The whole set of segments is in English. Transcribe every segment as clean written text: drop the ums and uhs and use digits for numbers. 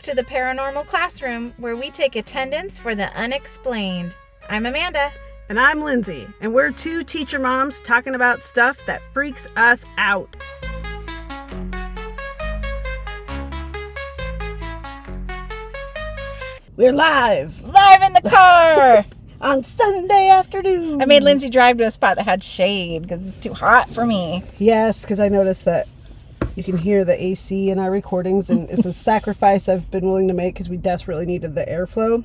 to the Paranormal Classroom, where we take attendance for the unexplained. I'm Amanda. And I'm Lindsay, and we're two teacher moms talking about stuff that freaks us out. We're live In the car! on Sunday afternoon. I made Lindsay drive to a spot that had shade because it's too hot for me. Yes, because I noticed that you can hear the AC in our recordings, and it's a sacrifice I've been willing to make because we desperately needed the airflow.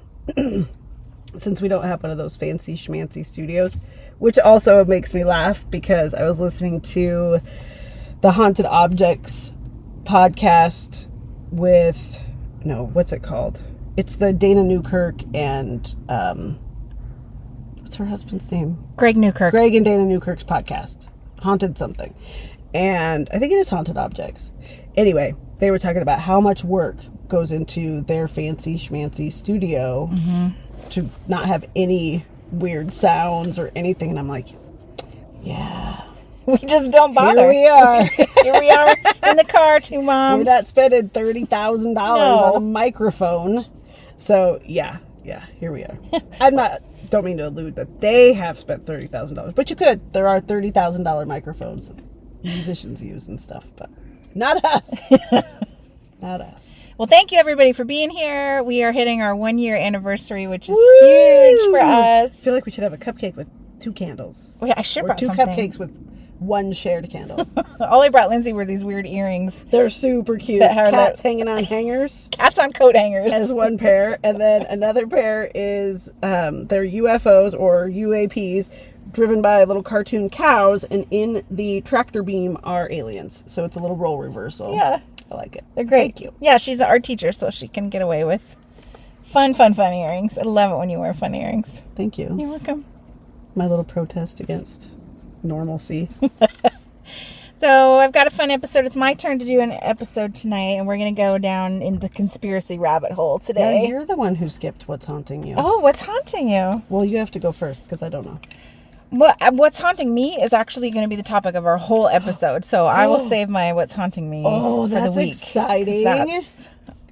Since we don't have one of those fancy schmancy studios, which also makes me laugh because I was listening to the Haunted Objects podcast with, what's it called? It's the Dana Newkirk and, what's her husband's name? Greg Newkirk. Greg and Dana Newkirk's podcast, Haunted something. And I think it is Haunted Objects. Anyway, they were talking about how much work goes into their fancy schmancy studio to not have any weird sounds or anything. And I'm like, yeah. We just don't bother. Here we are. Here we are in the car, two moms. We're not spending $30,000 on a microphone. So, yeah, here we are. Don't mean to allude that they have spent $30,000, but you could. There are $30,000 microphones that musicians use and stuff, but not us. Not us. Well, thank you everybody for being here. We are hitting our 1-year anniversary, which is huge for us. I feel like we should have a cupcake with 2 candles. Wait, I should Or brought 2 something. cupcakes with 1 shared candle. All I brought Lindsay were these weird earrings. They're super cute. That have Cats hanging on hangers. Cats on coat hangers. As one pair, and then another pair is they're UFOs or UAPs driven by little cartoon cows, and in the tractor beam are aliens. So it's a little role reversal. Yeah. I like it. They're great. Thank you. Yeah, she's an art teacher, so she can get away with fun earrings. I love it when you wear fun earrings. Thank you. You're welcome. My little protest against normalcy. So I've got a fun episode. It's my turn to do an episode tonight, and we're going to go down in the conspiracy rabbit hole today. Yeah, you're the one who skipped What's Haunting You. Oh, what's haunting you? Well, you have to go first because I don't know. What's haunting me is actually going to be the topic of our whole episode. So I will save my what's haunting me for that's the week. Exciting.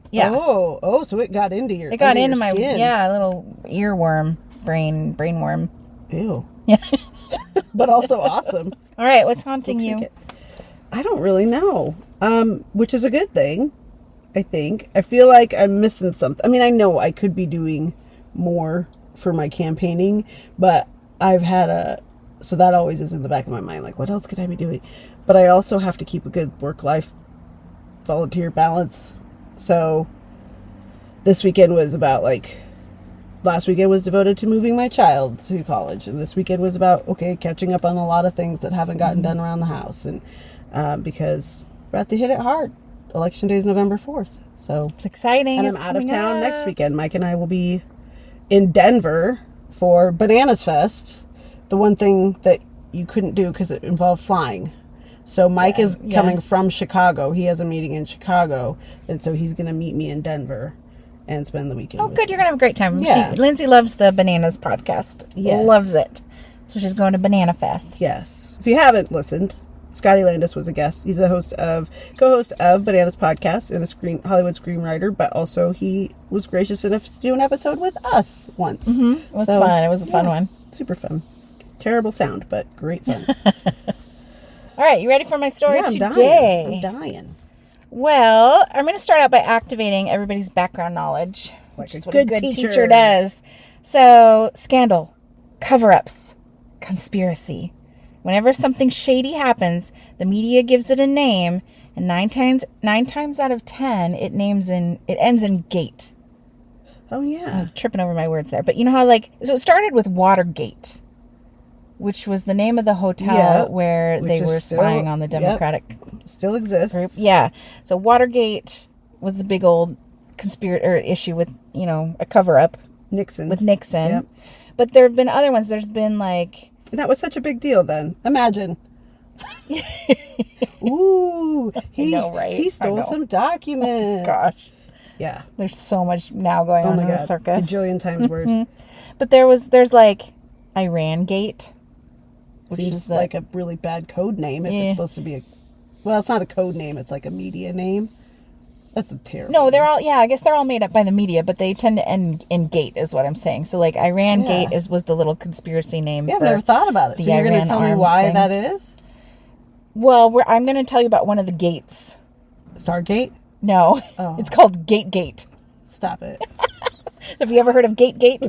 Yeah. Oh, so it got into your It got into your my skin. little earworm, brain worm. Ew. Yeah. But also awesome. All right, what's haunting you? I don't really know. Which is a good thing, I think. I feel like I'm missing something. I mean, I know I could be doing more for my campaigning, but I've had so that always is in the back of my mind, like, what else could I be doing? But I also have to keep a good work-life volunteer balance. So this weekend was about, last weekend was devoted to moving my child to college. And this weekend was about, catching up on a lot of things that haven't gotten done around the house. And because we're about to hit it hard. Election Day is November 4th. So It's exciting. And I'm out of town next weekend. Mike and I will be in Denver for Bananas Fest. The one thing that you couldn't do because it involved flying. So Mike is coming from Chicago. He has a meeting in Chicago. And so he's going to meet me in Denver and spend the weekend. Oh, good. You're going to have a great time. Yeah. Lindsay loves the Bananas podcast. Yes. Loves it. So she's going to Banana Fest. Yes. If you haven't listened, Scotty Landis was a guest. He's a co-host of Bananas podcast and a Hollywood screenwriter, but also he was gracious enough to do an episode with us once. Mm-hmm. It was fun. It was a fun one. Super fun. Terrible sound, but great fun. All right, you ready for my story today? I'm dying. Well, I'm going to start out by activating everybody's background knowledge, Like which is a what good a good teacher. teacher does. So, scandal, cover-ups, conspiracy. Whenever something shady happens, the media gives it a name, and nine times out of 10, it ends in gate. Oh, yeah. I'm tripping over my words there. But you know how, so it started with Watergate, which was the name of the hotel where they were spying on the Democratic still exists group. Yeah. So Watergate was the big old issue with, a cover-up. Nixon. With Nixon. Yep. But there have been other ones. There's been that was such a big deal then. Imagine. Ooh. I know, right? He stole some documents. Gosh. Yeah. There's so much now going on in the circus. Gajillion times worse. But there's Iran Gate. Seems like a really bad code name if it's supposed to be well, it's not a code name, it's like a media name. That's a terrible. No, they're all, I guess they're all made up by the media, but they tend to end in gate is what I'm saying. So like Iran Gate was the little conspiracy name. Yeah, I've never thought about it. So you're going to tell me why that is? Well, I'm going to tell you about one of the gates. Stargate? No, It's called Gate. Stop it. Have you ever heard of Gate?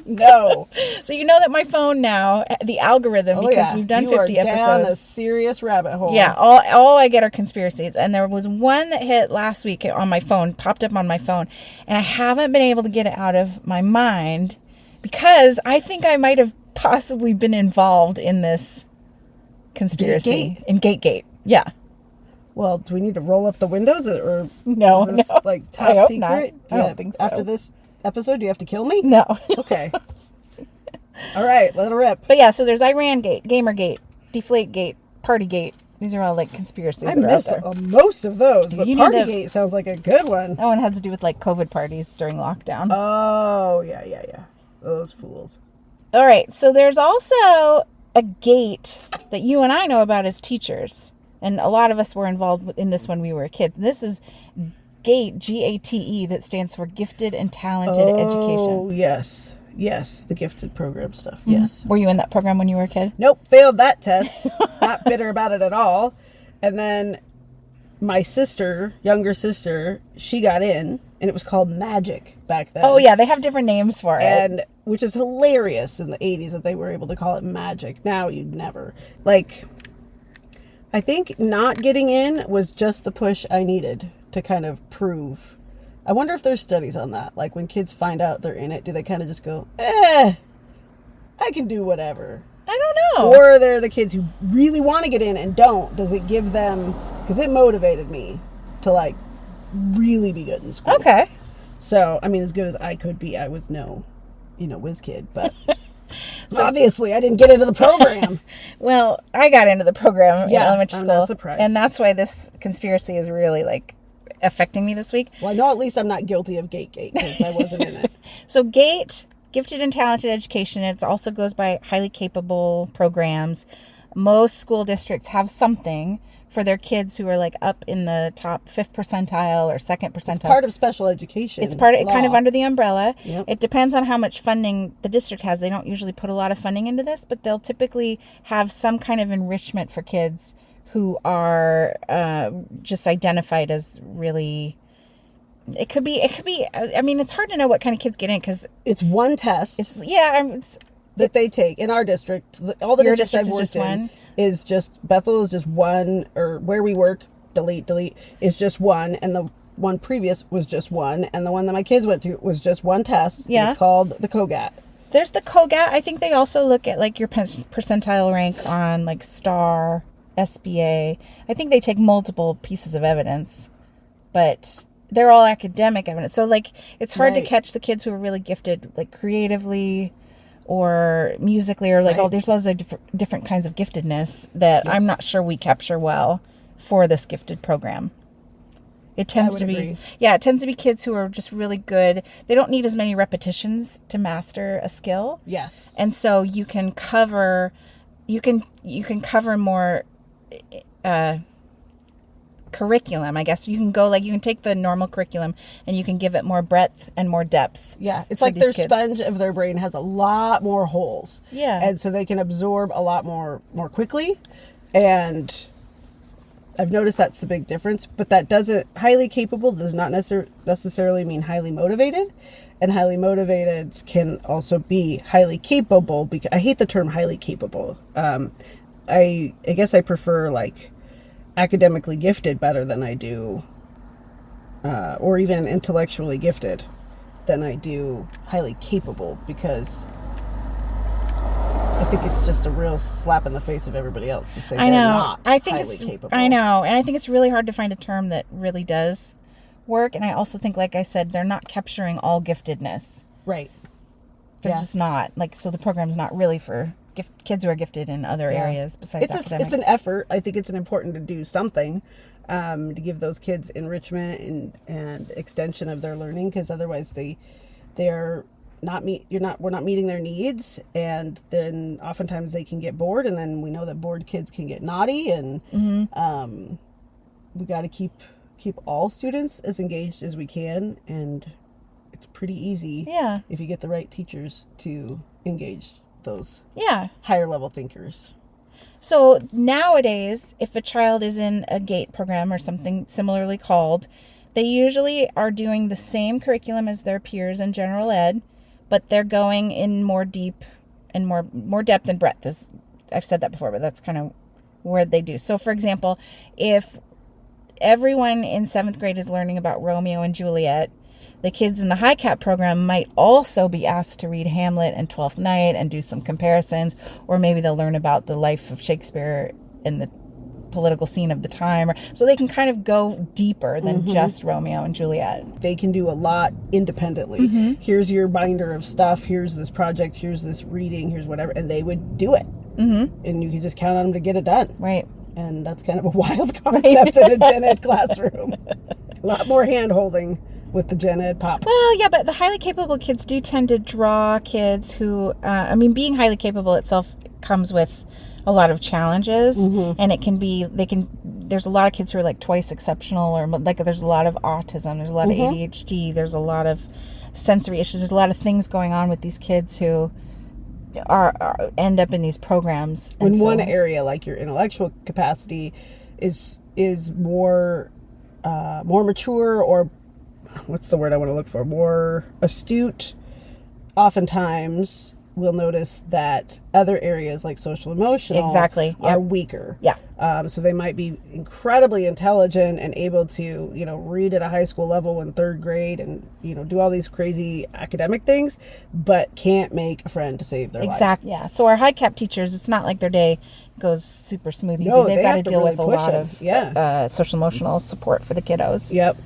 No. So you know that my phone now, the algorithm, because we've done 50 episodes. Down a serious rabbit hole. Yeah, all I get are conspiracies. And there was one that hit last week on my phone, popped up on my phone, and I haven't been able to get it out of my mind because I think I might have possibly been involved in this conspiracy. In Gate. Yeah. Well, do we need to roll up the windows or no, is this like top I hope secret? Not. I don't think so. After this episode, do you have to kill me? No. Okay. All right, let it rip. But yeah, so there's Iran Gate, Gamergate, Deflate Gate, Party Gate. These are all like conspiracies. I miss most of those, but Partygate sounds like a good one. That one has to do with like COVID parties during lockdown. Oh, yeah. Those fools. All right, so there's also a gate that you and I know about as teachers. And a lot of us were involved in this when we were kids. This is GATE, G-A-T-E, that stands for Gifted and Talented Education. Oh, yes. Yes, the gifted program stuff. Yes. Were you in that program when you were a kid? Nope, failed that test. Not bitter about it at all. And then my sister, younger sister, she got in, and it was called Magic back then. Oh, yeah, they have different names for it. And which is hilarious in the 80s that they were able to call it Magic. Now you'd never. Like, I think not getting in was just the push I needed to kind of prove. I wonder if there's studies on that. Like when kids find out they're in it, do they kind of just go, I can do whatever? I don't know. Or they're the kids who really want to get in and don't. Does it give them, because it motivated me to like really be good in school. Okay. So, I mean, as good as I could be, I was no, whiz kid, but... So obviously, I didn't get into the program. Well, I got into the program in elementary school. I'm not surprised. And that's why this conspiracy is really, like, affecting me this week. Well, I know at least I'm not guilty of Gate because I wasn't in it. So GATE, Gifted and Talented Education, it also goes by highly capable programs. Most school districts have something for their kids who are like up in the top 5th percentile or 2nd percentile. It's part of special education. It's part of kind of under the umbrella. Yep. It depends on how much funding the district has. They don't usually put a lot of funding into this, but they'll typically have some kind of enrichment for kids who are just identified as really... It could be. I mean, it's hard to know what kind of kids get in because it's one test. That they take in our district. All the districts I've worked in is just Bethel is just one, or where we work, delete is just one, and the one previous was just one, and the one that my kids went to was just one test. Yeah, it's called the COGAT. There's the COGAT. I think they also look at like your percentile rank on like STAR, SBA. I think they take multiple pieces of evidence, but they're all academic evidence. So like it's hard to catch the kids who are really gifted, like creatively or musically, or like, there's lots of different kinds of giftedness that I'm not sure we capture well for this gifted program. It tends to be, it tends to be kids who are just really good. They don't need as many repetitions to master a skill. Yes. And so you can cover more curriculum, I guess. You can go you can take the normal curriculum and you can give it more breadth and more depth. Yeah, it's like their sponge of their brain has a lot more holes. Yeah. And so they can absorb a lot more quickly. And I've noticed that's the big difference, but that highly capable does not necessarily mean highly motivated. And highly motivated can also be highly capable, because I hate the term highly capable. I guess I prefer like academically gifted better than I do, or even intellectually gifted than I do highly capable, because I think it's just a real slap in the face of everybody else to say they're not highly capable. I know, and I think it's really hard to find a term that really does work, and I also think, like I said, they're not capturing all giftedness. Right. They're just not. So the program's not really for kids who are gifted in other areas besides academics. It's an effort. I think it's important to do something to give those kids enrichment and extension of their learning, because otherwise we're not meeting their needs, and then oftentimes they can get bored, and then we know that bored kids can get naughty, and we got to keep keep all students as engaged as we can, and it's pretty easy if you get the right teachers to engage those higher level thinkers. So nowadays, if a child is in a GATE program or something similarly called, they usually are doing the same curriculum as their peers in general ed, but they're going in more deep and more depth and breadth. I've said that before, but that's kind of where they do. So, for example, if everyone in 7th grade is learning about Romeo and Juliet, the kids in the high cap program might also be asked to read Hamlet and Twelfth Night and do some comparisons, or maybe they'll learn about the life of Shakespeare and the political scene of the time, so they can kind of go deeper than just Romeo and Juliet. They can do a lot independently. Here's your binder of stuff, here's this project, here's this reading, here's whatever, and they would do it. And you can just count on them to get it done. Right. And that's kind of a wild concept in a gen ed classroom. A lot more hand holding with the gen ed pop. Well, yeah, but the highly capable kids do tend to draw kids who, being highly capable itself comes with a lot of challenges, and there's a lot of kids who are like twice exceptional, or like there's a lot of autism, there's a lot of ADHD, there's a lot of sensory issues, there's a lot of things going on with these kids who end up in these programs. In one area, like your intellectual capacity is more mature, or what's the word I want to look for? More astute. Oftentimes, we'll notice that other areas like social emotional are weaker. Yeah. So they might be incredibly intelligent and able to, read at a high school level in 3rd grade and, do all these crazy academic things, but can't make a friend to save their lives. Exactly. Yeah. So our high cap teachers, it's not like their day goes super smooth easy. They've got to deal with a lot of social emotional support for the kiddos. Yep.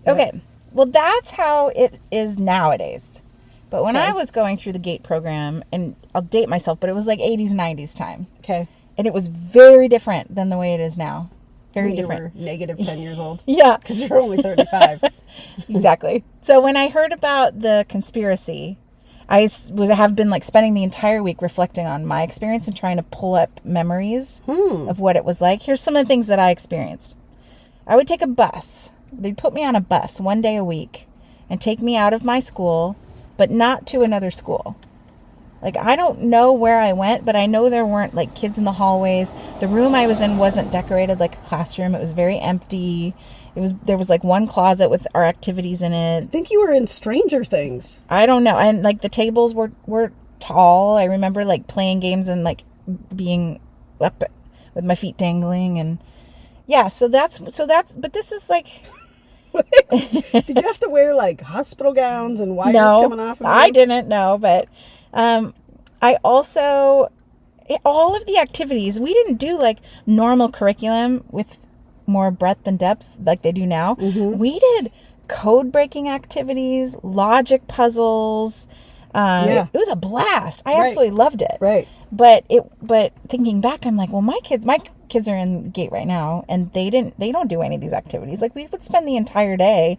Okay. Well, that's how it is nowadays. But when I was going through the GATE program, and I'll date myself, but it was like 80s, 90s time. Okay. And it was very different than the way it is now. Very different. You were negative 10 years old. Yeah. Because you're only 35. Exactly. So when I heard about the conspiracy, I have been like spending the entire week reflecting on my experience and trying to pull up memories of what it was like. Here's some of the things that I experienced. I would take a bus. They'd put me on a bus one day a week and take me out of my school, but not to another school. Like, I don't know where I went, but I know there weren't like kids in the hallways. The room I was in wasn't decorated like a classroom. It was very empty. There was like one closet with our activities in it. I think you were in Stranger Things. I don't know. And like the tables were tall. I remember like playing games and like being up with my feet dangling, and yeah, so that's but this is like did you have to wear like hospital gowns and wires coming off of you? I didn't know, but I also, all of the activities, we didn't do like normal curriculum with more breadth and depth like they do now. We did code breaking activities, logic puzzles. It was a blast. I absolutely loved it. Right. But thinking back, I'm like, well, my kids are in GATE right now, and they don't do any of these activities. Like, we would spend the entire day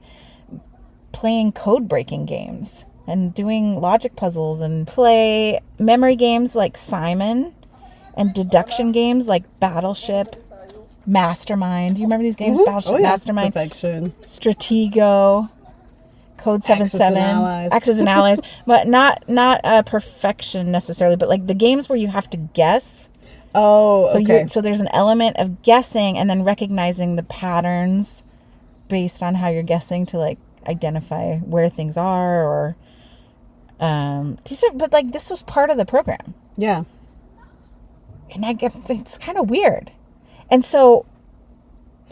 playing code breaking games and doing logic puzzles and play memory games like Simon and deduction games like Battleship, Mastermind. Do you remember these games? Battleship, Mastermind, Perfection, Stratego, Code 77, Axis and Allies, but not Perfection necessarily, but like the games where you have to guess. Oh, okay. So there's an element of guessing and then recognizing the patterns based on how you're guessing to like identify where things are, or but like this was part of the program. Yeah. And it's kind of weird. And so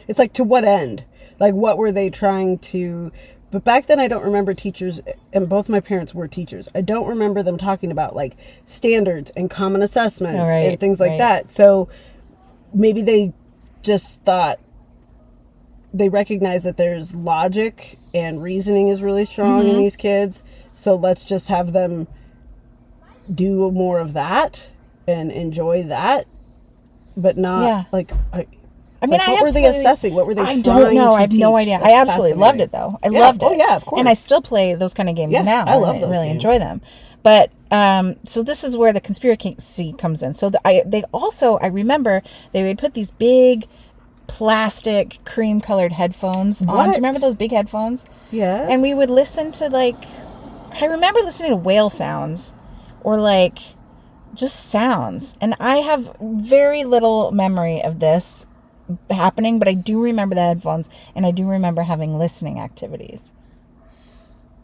it's like, to what end? Like, what were they trying to? But back then, I don't remember teachers, and both my parents were teachers. I don't remember them talking about like standards and common assessments and things like that. So maybe they just thought, they recognize that there's logic and reasoning is really strong in these kids. So let's just have them do more of that and enjoy that, but not what were they assessing? What were they trying to teach? I don't know. I have no idea. I absolutely loved it, though. I loved it. Oh, yeah, of course. And I still play those kind of games now. I love those really games. enjoy them. But so this is where the conspiracy comes in. So I remember they would put these big plastic cream-colored headphones on. Do What? you remember those big headphones? Yes. And we would listen to, like, I remember listening to whale sounds or, like, just sounds. And I have very little memory of this happening, but I do remember the headphones, and I do remember having listening activities.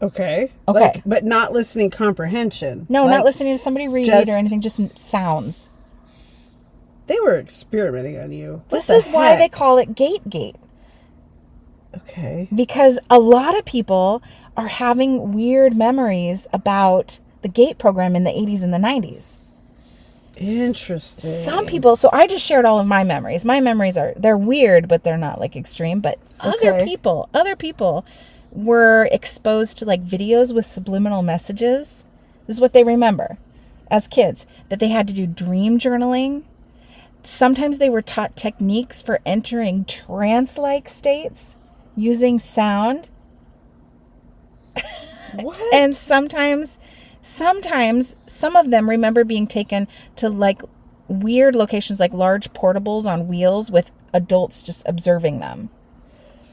Okay. Okay. Like, but not listening comprehension. No, Like, not listening to somebody read just- or anything, just sounds. They were experimenting on you. What This the is why they heck? call it gate. Okay. Because a lot of people are having weird memories about the GATE program in the 80s and the 90s. Interesting. Some people, so I just shared all of my memories. My memories they're weird, but they're not like extreme. But other Okay. people were exposed to like videos with subliminal messages. This is what they remember as kids, that they had to do dream journaling. Sometimes they were taught techniques for entering trance-like states using sound. What? And sometimes some of them remember being taken to like weird locations, like large portables on wheels with adults just observing them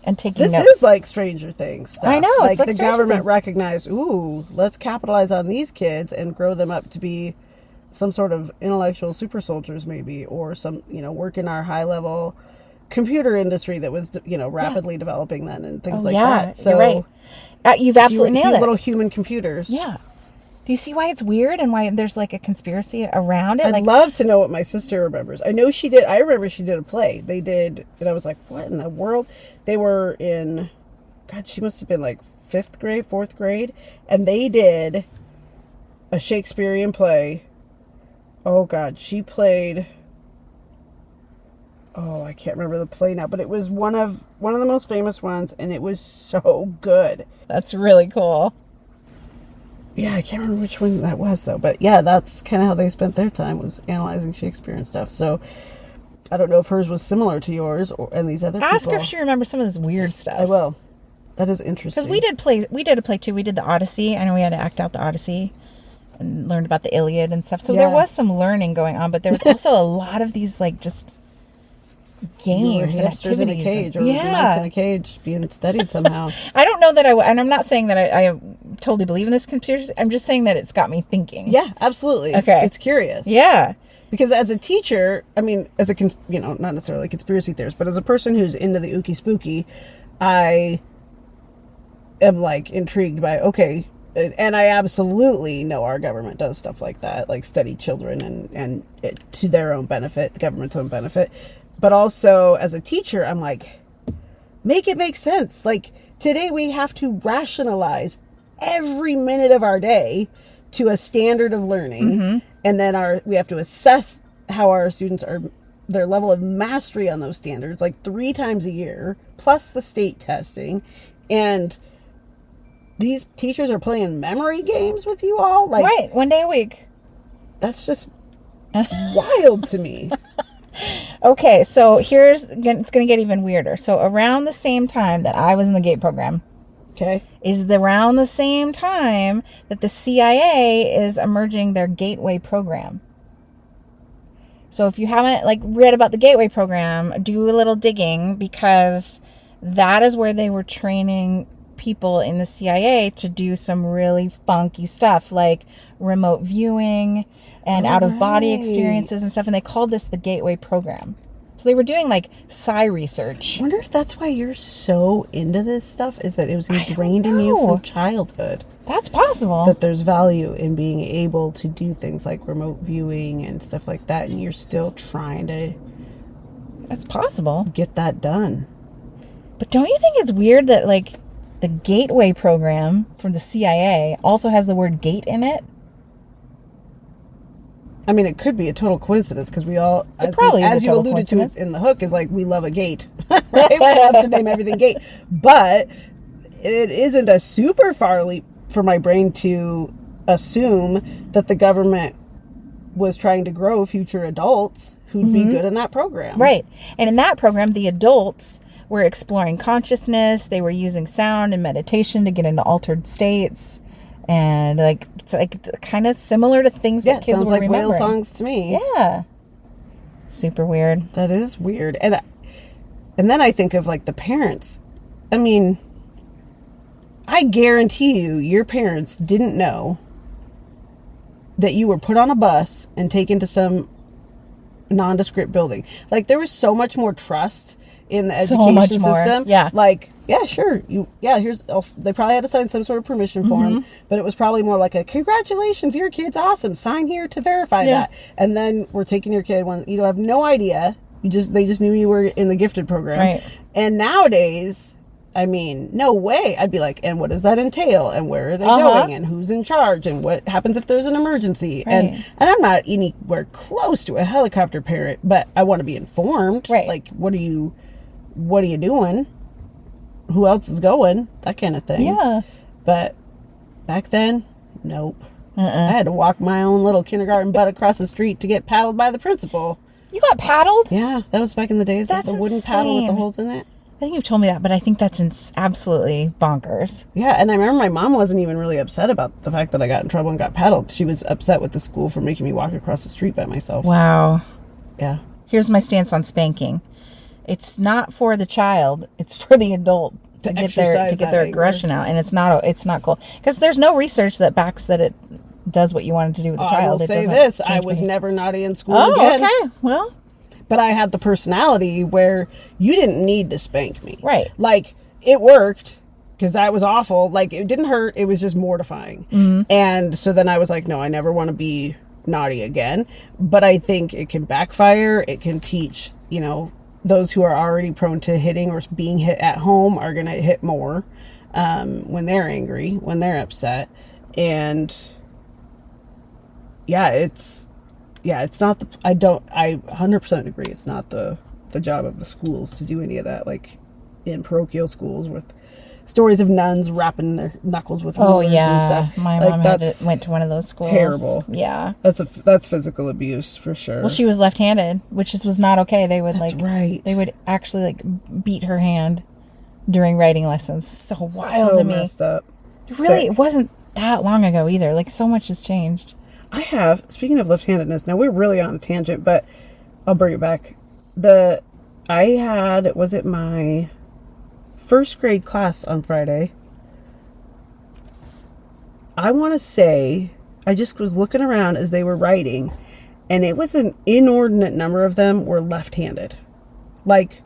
and taking This notes. is like Stranger Things stuff. I know, Like, it's like the Stranger government Things. recognized, ooh, let's capitalize on these kids and grow them up to be some sort of intellectual super soldiers, maybe, or some, work in our high level computer industry that was, rapidly developing then and things like that. So you're right. You've absolutely nailed it. little human computers. Yeah. Do you see why it's weird and why there's like a conspiracy around it? I'd Like, love to know what my sister remembers. I know she did. I remember she did a play. They did, and I was like, what in the world? They were in, God, she must have been like 5th grade, 4th grade, and they did a Shakespearean play. Oh God, she played. Oh, I can't remember the play now, but it was one of the most famous ones, and it was so good. that's really cool. Yeah, I can't remember which one that was though, but yeah, that's kind of how they spent their time, was analyzing Shakespeare and stuff. So I don't know if hers was similar to yours and these other Ask people. her if she remembers some of this weird stuff. I will. That is interesting. Because we did a play too. We did the Odyssey. I know we had to act out the Odyssey and learned about the Iliad and stuff. So there Yeah. was some learning going on, but there was also a lot of these like just You were games and hamsters in a activities. cage, or Yeah. mice in a cage being studied somehow. I don't know that and I'm not saying that I totally believe in this conspiracy. I'm just saying that it's got me thinking. Yeah, absolutely. Okay. It's curious. Yeah. Because as a teacher, I mean, as a, not necessarily a conspiracy theorist, but as a person who's into the ooky spooky, I am like intrigued by, okay, and I absolutely know our government does stuff like that, like study children and it, to their own benefit, the government's own benefit. But also as a teacher, I'm like, make it make sense. Like today we have to rationalize every minute of our day to a standard of learning. And then we have to assess how our students are, their level of mastery on those standards, like 3 times a year, plus the state testing. And these teachers are playing memory games with you all. Like, Right. One day a week. that's just wild to me. Okay, so it's going to get even weirder. So around the same time that I was in the GATE program Okay. is around the same time that the CIA is emerging their Gateway program. So if you haven't read about the Gateway program, do a little digging, because that is where they were training people in the CIA to do some really funky stuff like remote viewing and out-of-body right. experiences and stuff, and they called this the Gateway program. So they were doing psi research. I wonder if that's why you're so into this stuff, is that it was don't ingrained in you know. from childhood. That's possible. That there's value in being able to do things like remote viewing and stuff like that, and you're still trying to That's possible. get that done. But don't you think it's weird that the Gateway program from the CIA also has the word gate in it? I mean, it could be a total coincidence, because we all, probably is a as you total alluded to coincidence. in the hook, is like, we love a gate. Right? We have to name everything gate. But it isn't a super far leap for my brain to assume that the government was trying to grow future adults who'd be good in that program. Right. And in that program, the adults were exploring consciousness. They were using sound and meditation to get into altered states. And it's kind of similar to things Yeah, that it kids sounds were like remembering. whale songs to me. Yeah. Super weird. That is weird. And And then I think of like the parents. I mean, I guarantee you, your parents didn't know that you were put on a bus and taken to some nondescript building. Like, there was so much more trust in the education system. Yeah. Like, yeah, sure. They probably had to sign some sort of permission form, but it was probably more like a, congratulations, your kid's awesome. Sign here to verify that. And then we're taking your kid when you have no idea. They just knew you were in the gifted program. Right. And nowadays, I mean, no way. I'd be like, and what does that entail? And where are they going? And who's in charge? And what happens if there's an emergency? Right. And I'm not anywhere close to a helicopter parent, but I want to be informed. Right. Like, what are you doing? Who else is going? That kind of thing. Yeah. But back then, nope. I had to walk my own little kindergarten butt across the street to get paddled by the principal. You got paddled? Yeah, that was back in the days. That's the wooden paddle with the holes in it. I think you've told me that, but I think that's absolutely bonkers. Yeah, and I remember my mom wasn't even really upset about the fact that I got in trouble and got paddled. She was upset with the school for making me walk across the street by myself. Wow. Yeah. Here's my stance on spanking. It's not for the child, it's for the adult to get their aggression out, and it's not cool because there's no research that backs that it does what you wanted to do with the child. I will say this, I was never naughty in school again. Okay. Well, but I had the personality where you didn't need to spank me. Right. Like, it worked because I was awful. Like, it didn't hurt. It was just mortifying. And so then I was like, no, I never want to be naughty again. But I think it can backfire. It can teach, those who are already prone to hitting or being hit at home are going to hit more when they're angry, when they're upset. And it's not I 100% agree. It's not the job of the schools to do any of that. Like in parochial schools with stories of nuns wrapping their knuckles with rulers and stuff. My mom went to one of those schools. Terrible. Yeah. That's physical abuse for sure. Well, she was left-handed, which was not okay. They would right. They would actually beat her hand during writing lessons. So wild to me. Messed up. Really, it wasn't that long ago either. Like, so much has changed. Speaking of left-handedness, now we're really on a tangent, but I'll bring it back. Was it my first grade class on Friday? I want to say, I just was looking around as they were writing, and it was an inordinate number of them were left-handed. Like,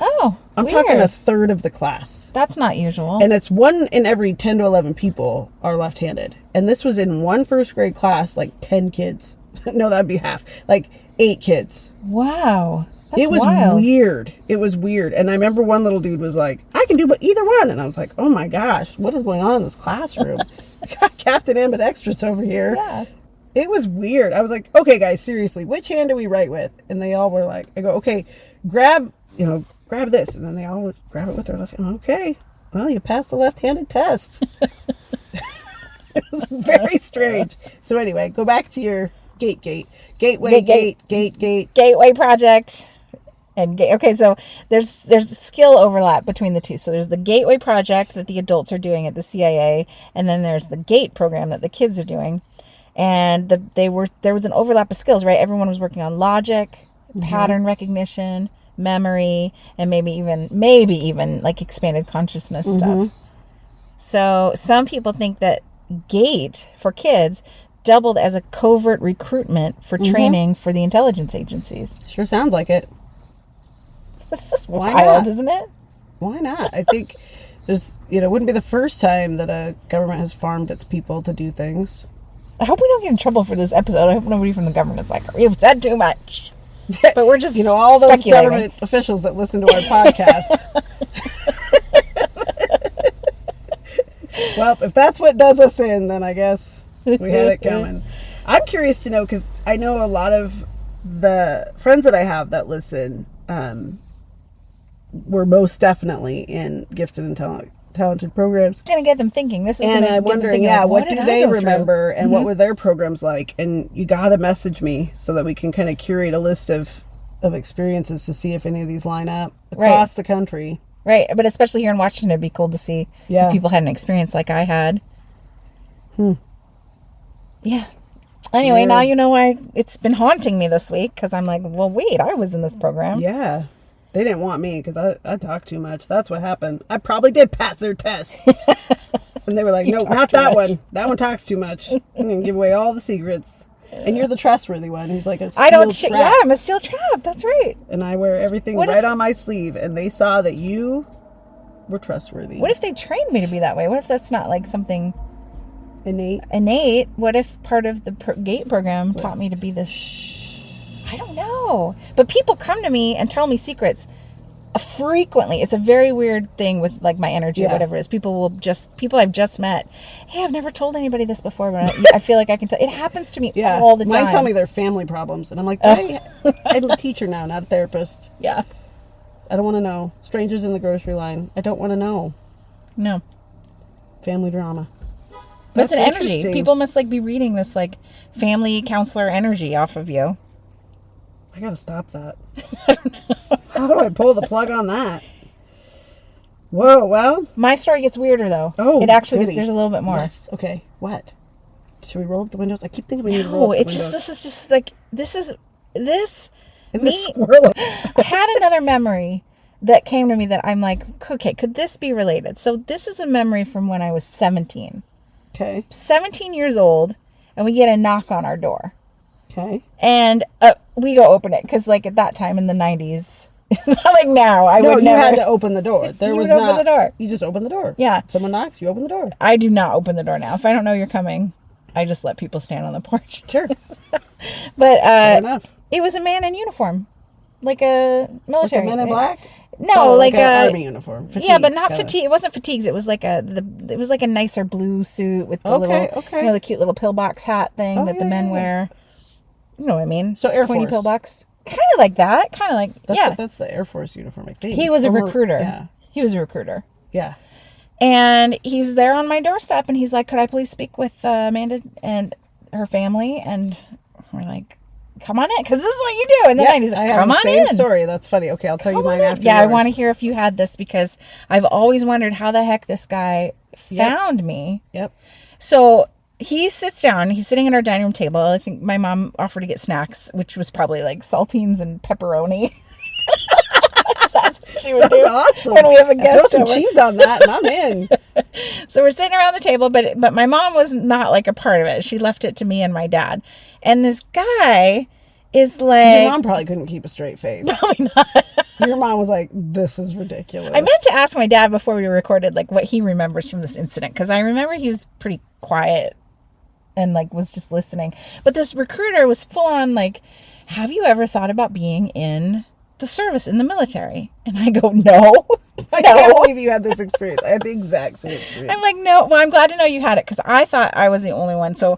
I'm talking a third of the class. That's not usual. And it's 1 in every 10 to 11 people are left-handed. And this was in one first grade class, like 10 kids. No, that'd be half. Like 8 kids. Wow. That's it was wild. weird. It was weird. And I remember one little dude was like, I can do either one. And I was like, oh my gosh, what is going on in this classroom? I got Captain Ambidextrous over here. Yeah. It was weird. I was like, okay, guys, seriously, which hand do we write with? And they all were like, I go, okay, grab this. And then they all would grab it with their left hand. Okay, well, you passed the left-handed test. It was very strange. So anyway, go back to your gateway project. And okay, so there's skill overlap between the two. So there's the Gateway project that the adults are doing at the CIA, and then there's the GATE program that the kids are doing. And there was an overlap of skills, right? Everyone was working on logic, pattern recognition, memory, and maybe even like expanded consciousness stuff. So some people think that GATE for kids doubled as a covert recruitment for training for the intelligence agencies. Sure sounds like it. This is wild, isn't it? Why not? I think it wouldn't be the first time that a government has farmed its people to do things. I hope we don't get in trouble for this episode. I hope nobody from the government's like, you've said too much. But we're just all those government officials that listen to our podcast. Well, if that's what does us in, then I guess we had it coming. I'm curious to know, because I know a lot of the friends that I have that listen were most definitely in gifted and talented programs. It's going to get them thinking. And I'm wondering, what do they remember and what were their programs like? And you got to message me so that we can kind of curate a list of experiences to see if any of these line up across the country. Right, but especially here in Washington, it'd be cool to see if people had an experience like I had. Yeah. Anyway, now you know why it's been haunting me this week, because I'm like, well, wait, I was in this program. Yeah. They didn't want me because I talk too much. That's what happened. I probably did pass their test. And they were like, no, not that one. That one talks too much. I'm going to give away all the secrets. And you're the trustworthy one who's like a steel trap. Yeah, I'm a steel trap. That's right. And I wear everything on my sleeve. And they saw that you were trustworthy. What if they trained me to be that way? What if that's not like something innate? What if part of the GATE program taught me to be this? I don't know. But people come to me and tell me secrets frequently. It's a very weird thing with like my energy or whatever it is. People I've just met. Hey, I've never told anybody this before, but I feel like I can tell. It happens to me all the time. Mine tell me their family problems, and I'm like, I'm a teacher now, not a therapist. Yeah. I don't want to know. Strangers in the grocery line. I don't want to know. No. Family drama. That's an energy. People must like be reading this like family counselor energy off of you. I gotta stop that. I don't know. How do I pull the plug on that? Whoa, well. My story gets weirder though. Oh, it actually gets, there's a little bit more. Yes. Okay. What? Should we roll up the windows? I keep thinking we need to roll up the windows. This is just like, this. And the squirrel. I had another memory that came to me that I'm like, okay, could this be related? So this is a memory from when I was 17. Okay. 17 years old, and we get a knock on our door. Okay. And we go open it, because like at that time in the 90s, it's not like now. You had to open the door. There was not. Open the door. You just open the door. Yeah. Someone knocks, you open the door. I do not open the door now. If I don't know you're coming, I just let people stand on the porch. Sure. But fair enough. It was a man in uniform, like a military. Like a Men in Black? No, like an army uniform. Fatigues, yeah, but not fatigue. It wasn't fatigues. It was like a nicer blue suit with the the cute little pillbox hat thing that the men wear. You know what I mean? So Air Pointy Force. pillbox. Kind of like that. Kind of like, That's the Air Force uniform, I think. He was a recruiter. Yeah. He was a recruiter. Yeah. And he's there on my doorstep, and he's like, could I please speak with Amanda and her family? And we're like, come on in, because this is what you do in the 90s. I come have on the same in. story. That's funny. Okay, I'll tell you mine after Yeah, yours. I want to hear if you had this, because I've always wondered how the heck this guy found me. Yep. So he sits down. He's sitting at our dining room table. I think my mom offered to get snacks, which was probably like saltines and pepperoni. That's what she would do. Awesome. And we have a guest Throw some cheese on that, and I'm in. So we're sitting around the table, but my mom was not like a part of it. She left it to me and my dad. And this guy is like... Your mom probably couldn't keep a straight face. Probably not. Your mom was like, this is ridiculous. I meant to ask my dad before we recorded like what he remembers from this incident, because I remember he was pretty quiet and like was just listening. But this recruiter was full on like, have you ever thought about being in the service, in the military? And I go, no. I can't believe you had this experience. I had the exact same experience. I'm like, no. Well, I'm glad to know you had it, because I thought I was the only one. So,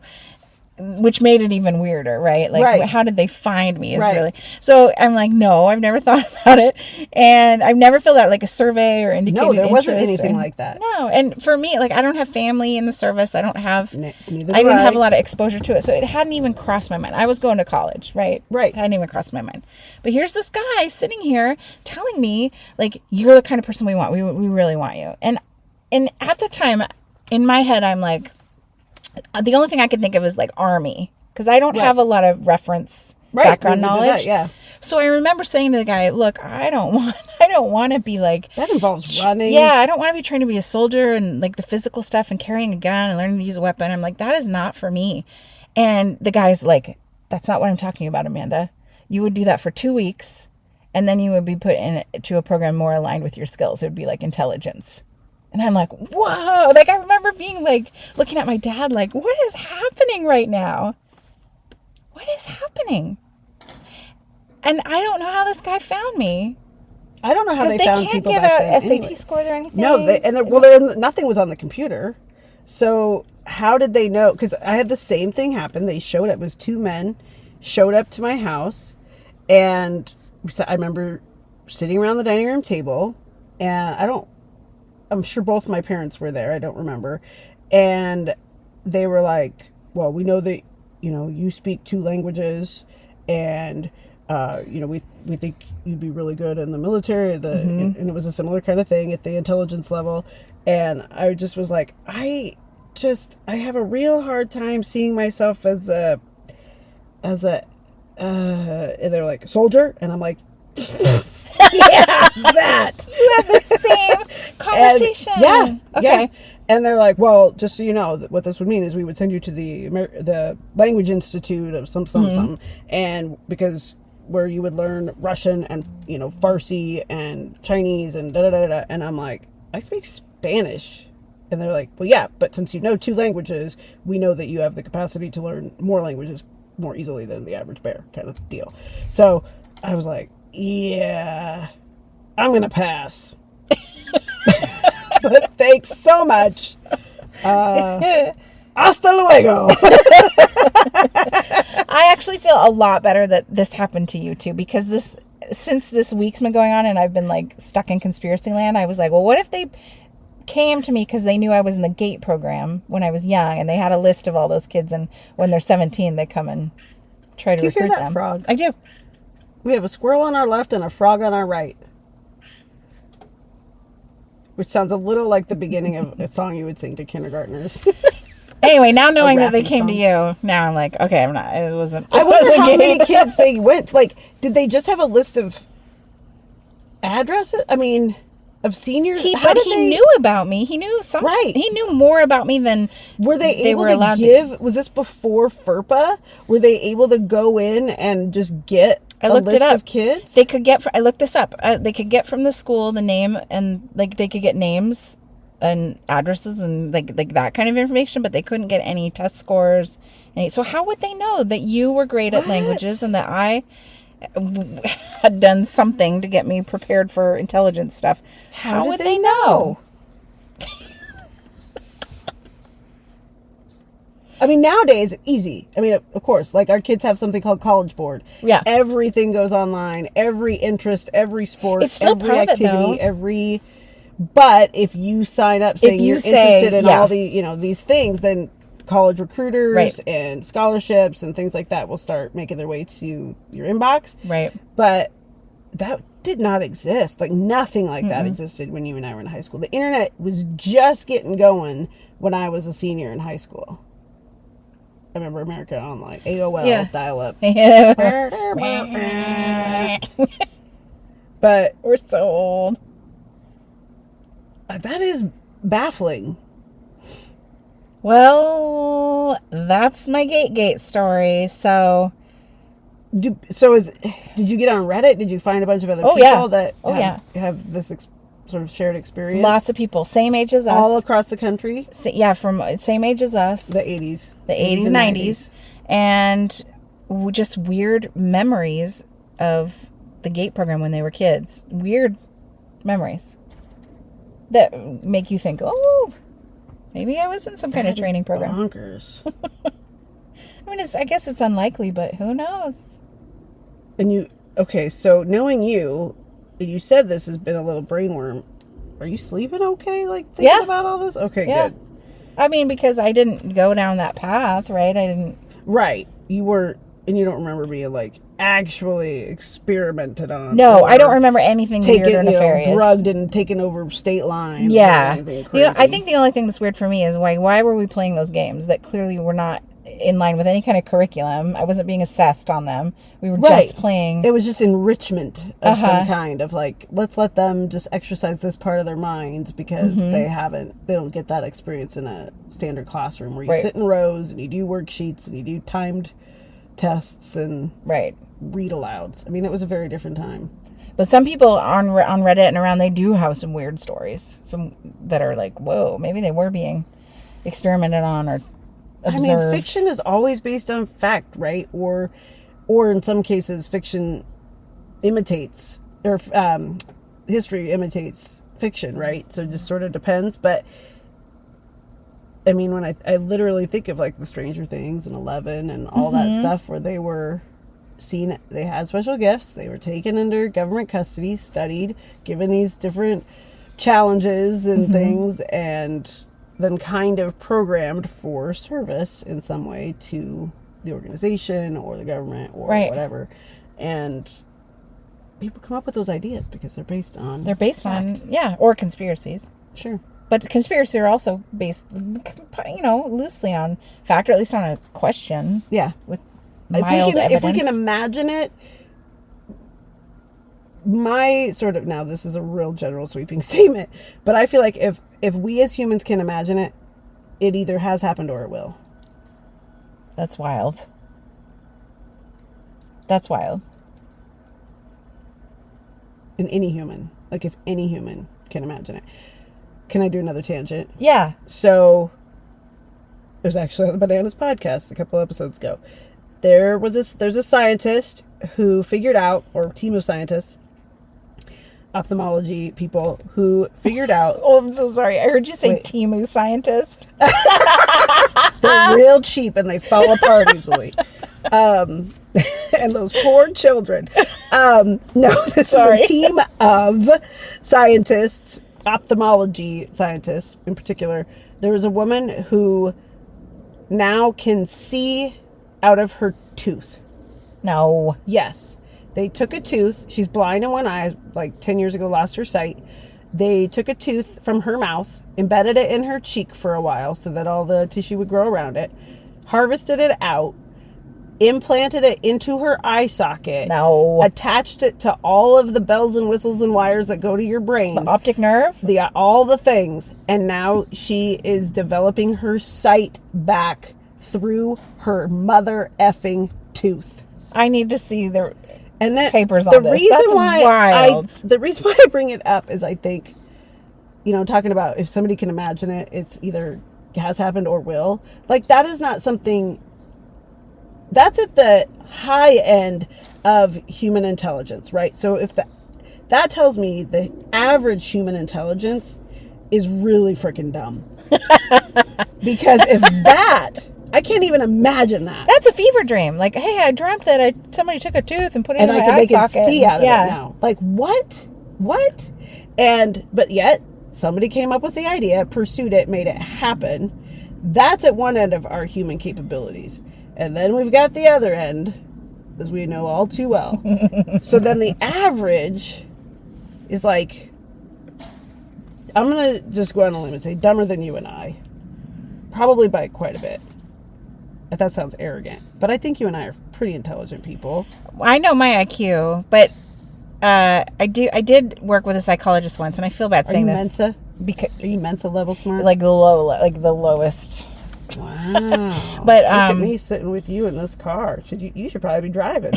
which made it even weirder, right? Like, how did they find me? Really. So I'm like, no, I've never thought about it, and I've never filled out like a survey or indicated. No, there wasn't anything like that. No, and for me, like, I don't have family in the service. I don't have. Neither I do didn't have a lot of exposure to it, so it hadn't even crossed my mind. I was going to college, right? Right. It hadn't even crossed my mind. But here's this guy sitting here telling me, like, you're the kind of person we want. We really want you. And at the time, in my head, I'm like, the only thing I could think of is like Army, because I don't have a lot of reference background knowledge. So I remember saying to the guy, look, I don't want to be like, that involves running. Yeah, I don't want to be trained to be a soldier and like the physical stuff and carrying a gun and learning to use a weapon. I'm like, that is not for me. And the guy's like, that's not what I'm talking about, Amanda. You would do that for 2 weeks, and then you would be put into a program more aligned with your skills. It would be like intelligence. And I'm like, whoa. Like, I remember being like, looking at my dad like, what is happening right now? What is happening? And I don't know how this guy found me. I don't know how they found people back then. They can't give out SAT anyway. scores or anything. No, nothing was on the computer. So how did they know? Because I had the same thing happen. They showed up. It was 2 men showed up to my house. And I remember sitting around the dining room table. And I'm sure both my parents were there. I don't remember. And they were like, well, we know that, you speak 2 languages, and, we think you'd be really good in the military. And it was a similar kind of thing at the intelligence level. And I just was like, I have a real hard time seeing myself as a, and they're like, soldier? And I'm like, Yeah, that. You have the same conversation. And, Okay. yeah. And they're like, well, just so you know, what this would mean is we would send you to the Language Institute of some, and because where you would learn Russian and, Farsi and Chinese and da-da-da-da. And I'm like, I speak Spanish. And they're like, well, yeah, but since you know 2 languages, we know that you have the capacity to learn more languages more easily than the average bear kind of deal. So I was like, yeah, I'm going to pass. But thanks so much. Hasta luego. I actually feel a lot better that this happened to you too, because since this week's been going on and I've been like stuck in conspiracy land, I was like, well, what if they came to me because they knew I was in the GATE program when I was young, and they had a list of all those kids, and when they're 17 they come and try to recruit them. Do you hear that frog? I do. We have a squirrel on our left and a frog on our right, which sounds a little like the beginning of a song you would sing to kindergartners. Anyway, now knowing that they came to you, now I'm like, okay, I'm not. It wasn't. I wonder how many kids they went. Like, did they just have a list of addresses? I mean, of seniors. He knew about me. He knew some. Right. He knew more about me than were they able to give. Was this before FERPA? Were they able to go in and just get a list of kids? They could get. I looked this up. They could get from the school the name, and like they could get names and addresses and like that kind of information, but they couldn't get any test scores. So how would they know that you were great at languages and that I had done something to get me prepared for intelligence stuff? How would they know? I mean, nowadays, easy. I mean, of course, like our kids have something called College Board. Yeah. Everything goes online. Every interest, every sport, it's still every private, activity, though. But if you sign up saying you're interested in all the, these things, then college recruiters and scholarships and things like that will start making their way to your inbox. Right. But that did not exist. Like nothing like that existed when you and I were in high school. The internet was just getting going when I was a senior in high school. I remember America Online, AOL, dial-up. But we're so old. That is baffling. Well, that's my Gate story. So, did you get on Reddit? Did you find a bunch of other people that have this sort of shared experience? Lots of people, same age as us, all across the country. From same age as us, the 80s, and 90s, and just weird memories of the GATE program when they were kids. Weird memories that make you think, oh, maybe I was in some kind of training program. Bonkers. I mean, I guess it's unlikely, but who knows? And so knowing you said this has been a little brainworm. Are you sleeping okay? Like thinking about all this? Okay, good. I mean, because I didn't go down that path, right? I didn't. Right. You were, and you don't remember being like actually experimented on. No, I don't remember anything weird or nefarious. Drugged and taken over state lines. Yeah. Or anything crazy. I think the only thing that's weird for me is why were we playing those games that clearly were not in line with any kind of curriculum? I wasn't being assessed on them. We were just playing. It was just enrichment of some kind of like, let's let them just exercise this part of their minds because they don't get that experience in a standard classroom where you sit in rows and you do worksheets and you do timed tests and read alouds. I mean, it was a very different time. But some people on Reddit and around, they do have some weird stories, some that are like, whoa, maybe they were being experimented on or observed. I mean, fiction is always based on fact, right? Or in some cases, fiction imitates, or history imitates fiction, right? So it just sort of depends. But I mean, when I literally think of like the Stranger Things and 11 and all that stuff where they were seen, they had special gifts, they were taken under government custody, studied, given these different challenges and things, and then kind of programmed for service in some way to the organization or the government or whatever. And people come up with those ideas because they're based on or conspiracies. Sure. But conspiracies are also based, loosely on fact, or at least on a question. Yeah. With mild evidence. If we can imagine it, my sort of, now this is a real general sweeping statement, but I feel like if we as humans can imagine it, it either has happened or it will. That's wild. That's wild. In any human. Like if any human can imagine it. Can I do another tangent? Yeah. So there's actually on the Bananas podcast a couple episodes ago. There's a scientist who figured out, or a team of scientists, ophthalmology people who figured out. Oh, I'm so sorry. I heard you say team of scientists. They're real cheap and they fall apart easily. And those poor children. No, this is a team of scientists, ophthalmology scientists in particular. There was a woman who now can see out of her tooth. No. Yes. They took a tooth. She's blind in one eye, like 10 years ago, lost her sight. They took a tooth from her mouth, embedded it in her cheek for a while so that all the tissue would grow around it, harvested it out, implanted it into her eye socket. No. Attached it to all of the bells and whistles and wires that go to your brain. The optic nerve? All the things. And now she is developing her sight back through her mother effing tooth. I need to see the and then papers the on this. Reason That's why wild. The reason why I bring it up is I think, talking about if somebody can imagine it, it's either has happened or will. Like that is not something that's at the high end of human intelligence, right? So if that tells me the average human intelligence is really freaking dumb. Because if that, I can't even imagine that. That's a fever dream. Like, hey, I dreamt that somebody took a tooth and put it in my eye socket. And I can see out of it now. Like, what? What? But yet, somebody came up with the idea, pursued it, made it happen. That's at one end of our human capabilities. And then we've got the other end, as we know all too well. So then the average is like, I'm going to just go on a limb and say dumber than you and I. Probably by quite a bit. If that sounds arrogant. But I think you and I are pretty intelligent people. I know my IQ, but I did work with a psychologist once, and I feel bad saying this. Are you Mensa level smart? Like the lowest. Wow. But look at me sitting with you in this car. You should probably be driving.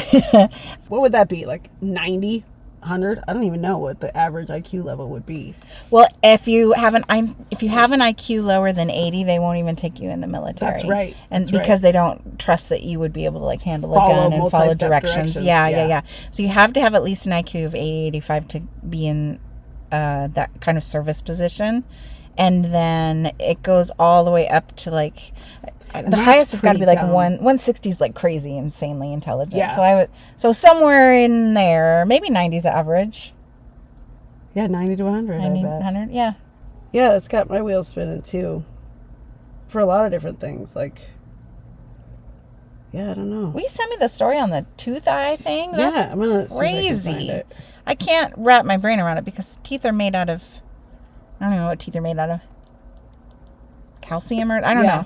What would that be? Like 90, 100? I don't even know what the average IQ level would be. Well, if you have an IQ lower than 80, they won't even take you in the military. That's right. And because they don't trust that you would be able to like handle a gun and follow directions. Yeah. So you have to have at least an IQ of 80, 85 to be in that kind of service position. And then it goes all the way up to like the highest has got to be like 160 is like crazy, insanely intelligent. Yeah. So somewhere in there, maybe 90's average. Yeah, 90 to 100. 90, 100, yeah. Yeah, it's got my wheels spinning too. For a lot of different things, like. Yeah, I don't know. Will you send me the story on the tooth eye thing? That's I'm gonna crazy. See if I can find it. I can't wrap my brain around it because teeth are made out of. I don't even know what teeth are made out of. Calcium or I don't know.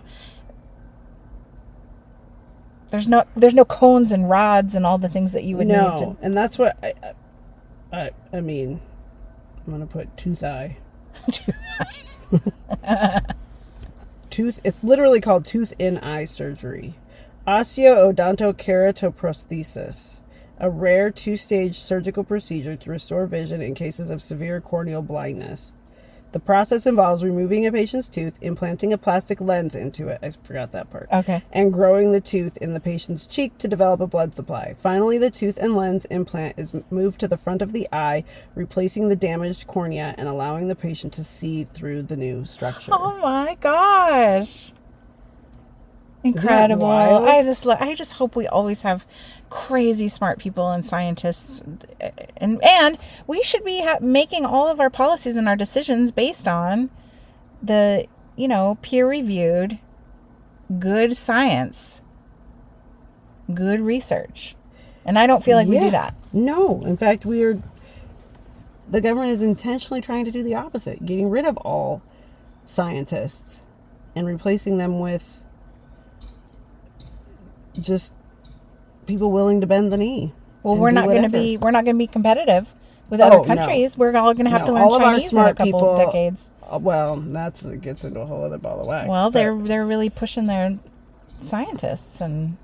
There's no cones and rods and all the things that you would need to. And that's what I mean. I'm gonna put tooth eye. Tooth. It's literally called tooth in eye surgery. Osteoodontokeratoprosthesis, a rare 2-stage surgical procedure to restore vision in cases of severe corneal blindness. The process involves removing a patient's tooth, implanting a plastic lens into it. I forgot that part. Okay. And growing the tooth in the patient's cheek to develop a blood supply. Finally, the tooth and lens implant is moved to the front of the eye, replacing the damaged cornea and allowing the patient to see through the new structure. Oh my gosh. Incredible. I just hope we always have crazy smart people and scientists, and we should be making all of our policies and our decisions based on the peer-reviewed good science, good research. And I don't feel like we do that. No, in fact, the government is intentionally trying to do the opposite, getting rid of all scientists and replacing them with just people willing to bend the knee. Well, we're not going to be competitive with other no. countries. We're all going to have to learn all of our Chinese in a smart couple people, decades. Well, it gets into a whole other ball of wax. Well, they're really pushing their scientists and.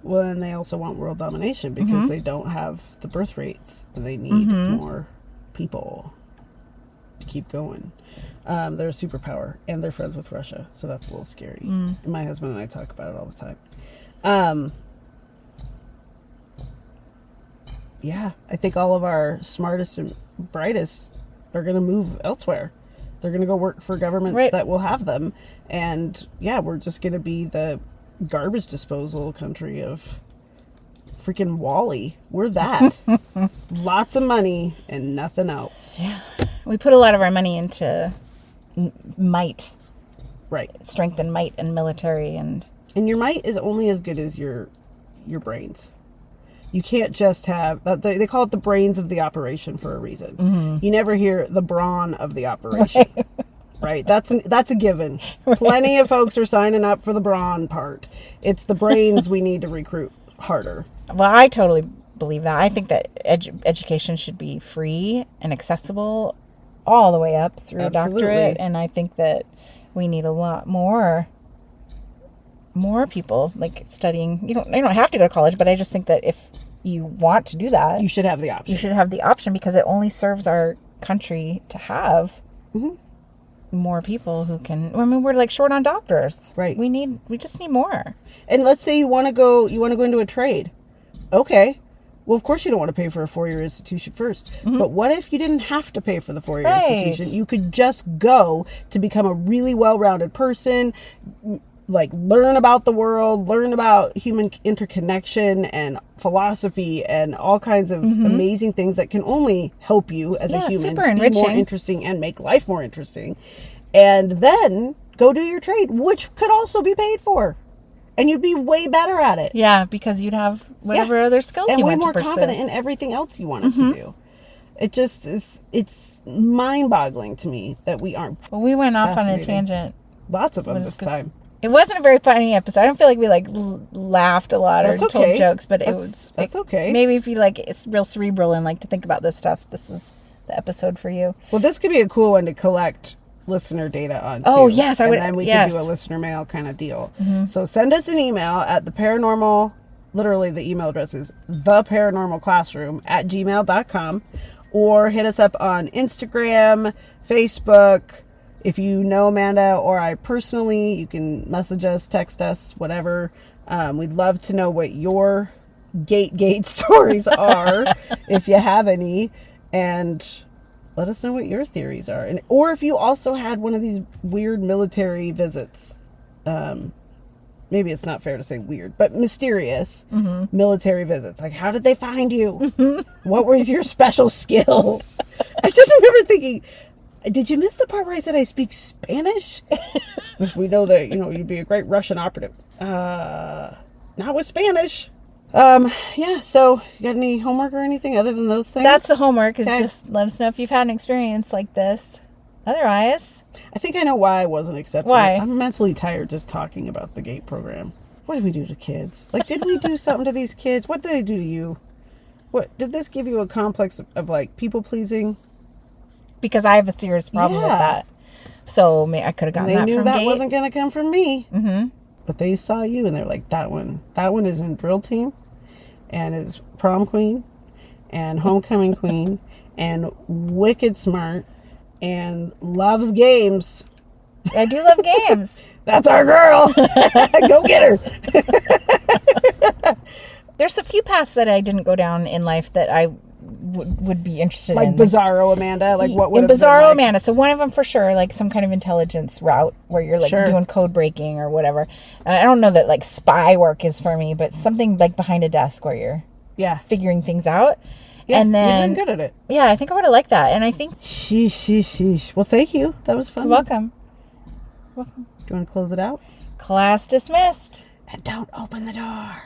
Well, and they also want world domination because they don't have the birth rates. And they need more people to keep going. They're a superpower, and they're friends with Russia, so that's a little scary. And my husband and I talk about it all the time. Yeah, I think all of our smartest and brightest are going to move elsewhere. They're going to go work for governments that will have them. And, yeah, we're just going to be the garbage disposal country of freaking Wall-E. We're that. Lots of money and nothing else. Yeah. We put a lot of our money into might. Right. Strength and might and military and your might is only as good as your brains. You can't just have they call it the brains of the operation for a reason. You never hear the brawn of the operation. Right. That's a given. Plenty of folks are signing up for the brawn part. It's the brains we need to recruit harder. Well, I totally believe that. I think that education should be free and accessible all the way up through Absolutely. doctorate, and I think that we need a lot more people like studying. You don't have to go to college, but I just think that if you want to do that, you should have the option. You should have the option because it only serves our country to have more people who can. I mean, we're like short on doctors. Right. We just need more. And let's say you want to go into a trade. Okay. Well, of course you don't want to pay for a 4-year institution first. But what if you didn't have to pay for the 4-year institution? You could just go to become a really well-rounded person, like learn about the world, learn about human interconnection and philosophy and all kinds of amazing things that can only help you as a human super be enriching. more interesting and make life more interesting. And then go do your trade, which could also be paid for. And you'd be way better at it. Yeah, because you'd have whatever other skills and you way want more to pursue. confident in everything else you wanted to do. It just is, it's mind-boggling to me that we aren't. Well, we went off on a Fascinating. tangent. Lots of them this time. It wasn't a very funny episode. I don't feel like we laughed a lot or That's told okay. jokes, but That's okay. Maybe if you it's real cerebral and like to think about this stuff, this is the episode for you. Well, this could be a cool one to collect listener data on, too. Oh, yes, I would. And then we yes. could do a listener mail kind of deal. So send us an email at theparanormal, literally the email address is theparanormalclassroom@gmail.com, or hit us up on Instagram, Facebook. If you know Amanda or I personally, you can message us, text us, whatever. We'd love to know what your gate stories are, if you have any, and let us know what your theories are. Or if you also had one of these weird military visits. Maybe it's not fair to say weird, but mysterious military visits. Like, how did they find you? What was your special skill? I just remember thinking, did you miss the part where I said I speak Spanish? If we know that, you'd be a great Russian operative. Not with Spanish. Yeah, so you got any homework or anything other than those things? That's the homework, is just let us know if you've had an experience like this. Otherwise, I think I know why I wasn't accepted. Why? I'm mentally tired just talking about the GATE program. What did we do to kids? Like, did we do something to these kids? What did they do to you? What did this give you a complex of like people pleasing? because I have a serious problem with that. So I could have gotten that from They knew that GATE. wasn't going to come from me. But they saw you and they're like, that one is in drill team and is prom queen and homecoming queen and wicked smart and loves games. I do love games. That's our girl. Go get her. There's a few paths that I didn't go down in life that I would be interested in. Like Bizarro Amanda. Like what would in Bizarro Amanda. So one of them for sure, like some kind of intelligence route where you're like doing code breaking or whatever. I don't know that like spy work is for me, but something like behind a desk where you're figuring things out. Yeah, and then you've been good at it. Yeah, I think I would have liked that. And I think sheesh. Well, thank you. That was fun. You're welcome. Do you want to close it out? Class dismissed. And don't open the door.